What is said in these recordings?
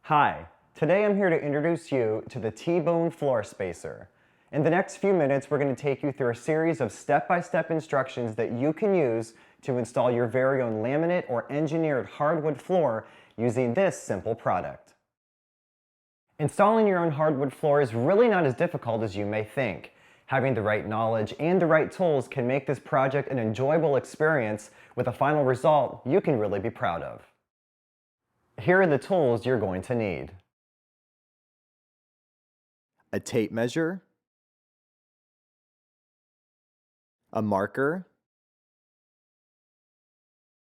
Hi, today I'm here to introduce you to the TFloor Spacer. In the next few minutes, we're going to take you through a series of step-by-step instructions that you can use to install your very own laminate or engineered hardwood floor using this simple product. Installing your own hardwood floor is really not as difficult as you may think. Having the right knowledge and the right tools can make this project an enjoyable experience with a final result you can really be proud of. Here are the tools you're going to need. A tape measure, a marker,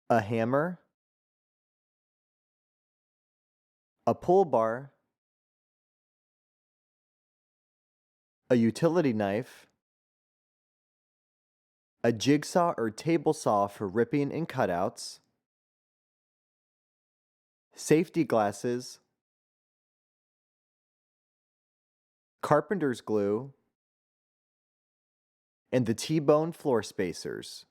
a hammer, a pull bar, a utility knife, a jigsaw or table saw for ripping and cutouts, safety glasses, carpenter's glue, and the T-bone floor spacers.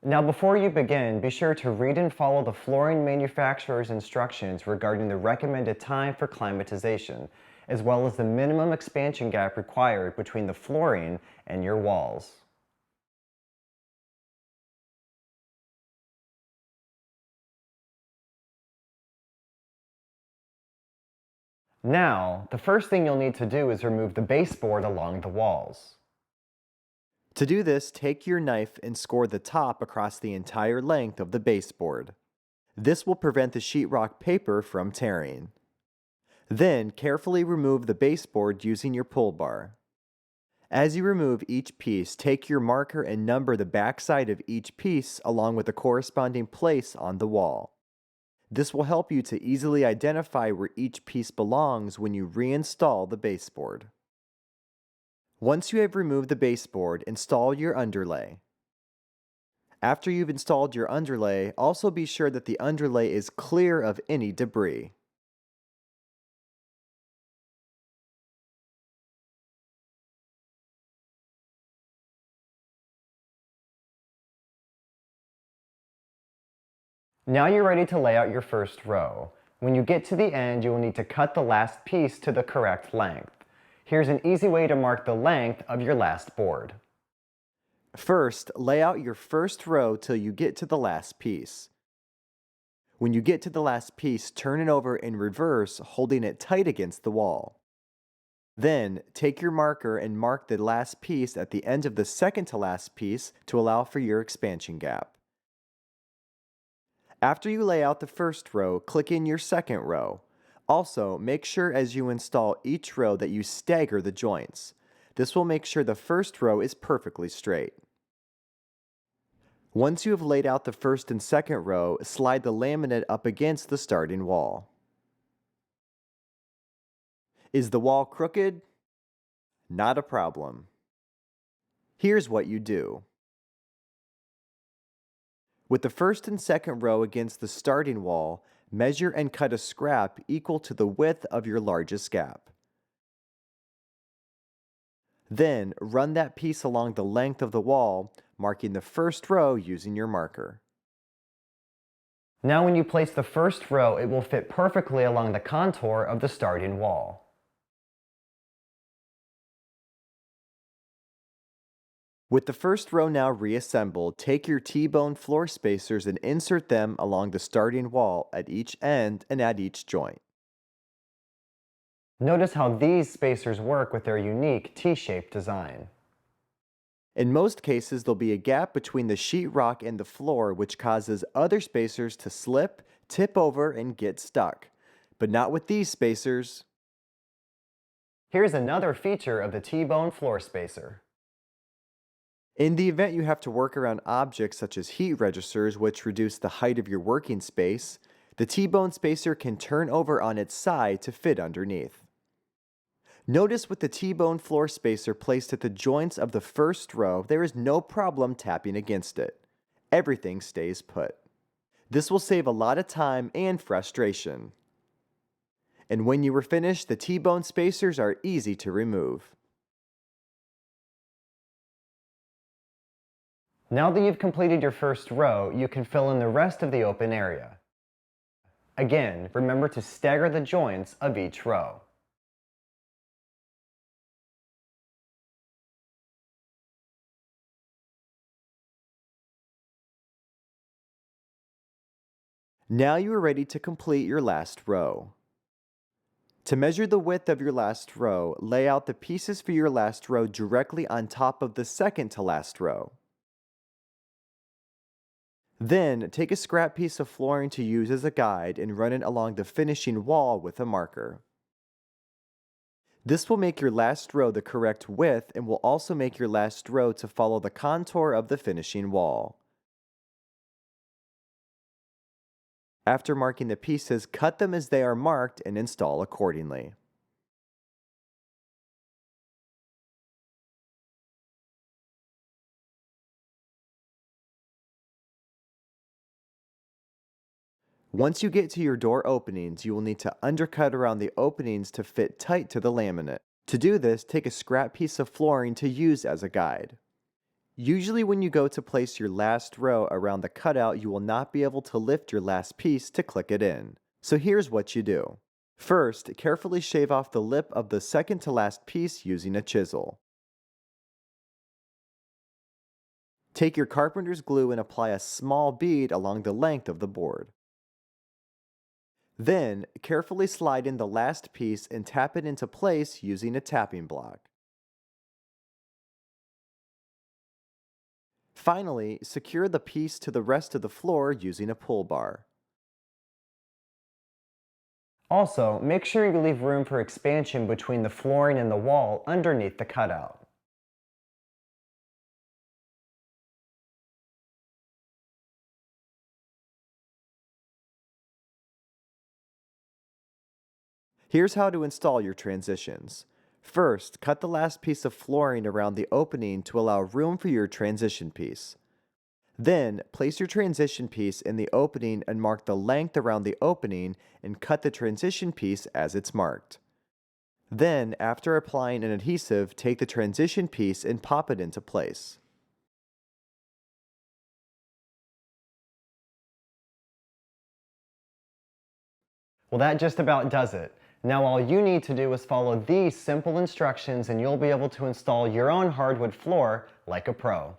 Now before you begin, be sure to read and follow the flooring manufacturer's instructions regarding the recommended time for climatization, as well as the minimum expansion gap required between the flooring and your walls. Now, the first thing you'll need to do is remove the baseboard along the walls. To do this, take your knife and score the top across the entire length of the baseboard. This will prevent the sheetrock paper from tearing. Then, carefully remove the baseboard using your pull bar. As you remove each piece, take your marker and number the backside of each piece along with the corresponding place on the wall. This will help you to easily identify where each piece belongs when you reinstall the baseboard. Once you have removed the baseboard, install your underlay. After you've installed your underlay, also be sure that the underlay is clear of any debris. Now you're ready to lay out your first row. When you get to the end, you will need to cut the last piece to the correct length. Here's an easy way to mark the length of your last board. First, lay out your first row till you get to the last piece. When you get to the last piece, turn it over in reverse, holding it tight against the wall. Then, take your marker and mark the last piece at the end of the second to last piece to allow for your expansion gap. After you lay out the first row, click in your second row. Also, make sure as you install each row that you stagger the joints. This will make sure the first row is perfectly straight. Once you have laid out the first and second row, slide the laminate up against the starting wall. Is the wall crooked? Not a problem. Here's what you do. With the first and second row against the starting wall, measure and cut a scrap equal to the width of your largest gap. Then, run that piece along the length of the wall, marking the first row using your marker. Now when you place the first row, it will fit perfectly along the contour of the starting wall. With the first row now reassembled, take your T-bone floor spacers and insert them along the starting wall at each end and at each joint. Notice how these spacers work with their unique T-shaped design. In most cases, there'll be a gap between the sheetrock and the floor, which causes other spacers to slip, tip over, and get stuck. But not with these spacers. Here's another feature of the T-bone floor spacer. In the event you have to work around objects such as heat registers, which reduce the height of your working space, the T-bone spacer can turn over on its side to fit underneath. Notice with the T-bone floor spacer placed at the joints of the first row, there is no problem tapping against it. Everything stays put. This will save a lot of time and frustration. And when you are finished, the T-bone spacers are easy to remove. Now that you've completed your first row, you can fill in the rest of the open area. Again, remember to stagger the joints of each row. Now you are ready to complete your last row. To measure the width of your last row, lay out the pieces for your last row directly on top of the second to last row. Then, take a scrap piece of flooring to use as a guide and run it along the finishing wall with a marker. This will make your last row the correct width and will also make your last row to follow the contour of the finishing wall. After marking the pieces, cut them as they are marked and install accordingly. Once you get to your door openings, you will need to undercut around the openings to fit tight to the laminate. To do this, take a scrap piece of flooring to use as a guide. Usually when you go to place your last row around the cutout, you will not be able to lift your last piece to click it in. So here's what you do. First, carefully shave off the lip of the second to last piece using a chisel. Take your carpenter's glue and apply a small bead along the length of the board. Then, carefully slide in the last piece and tap it into place using a tapping block. Finally, secure the piece to the rest of the floor using a pull bar. Also, make sure you leave room for expansion between the flooring and the wall underneath the cutout. Here's how to install your transitions. First, cut the last piece of flooring around the opening to allow room for your transition piece. Then, place your transition piece in the opening and mark the length around the opening and cut the transition piece as it's marked. Then, after applying an adhesive, take the transition piece and pop it into place. Well, that just about does it. Now all you need to do is follow these simple instructions and you'll be able to install your own hardwood floor like a pro.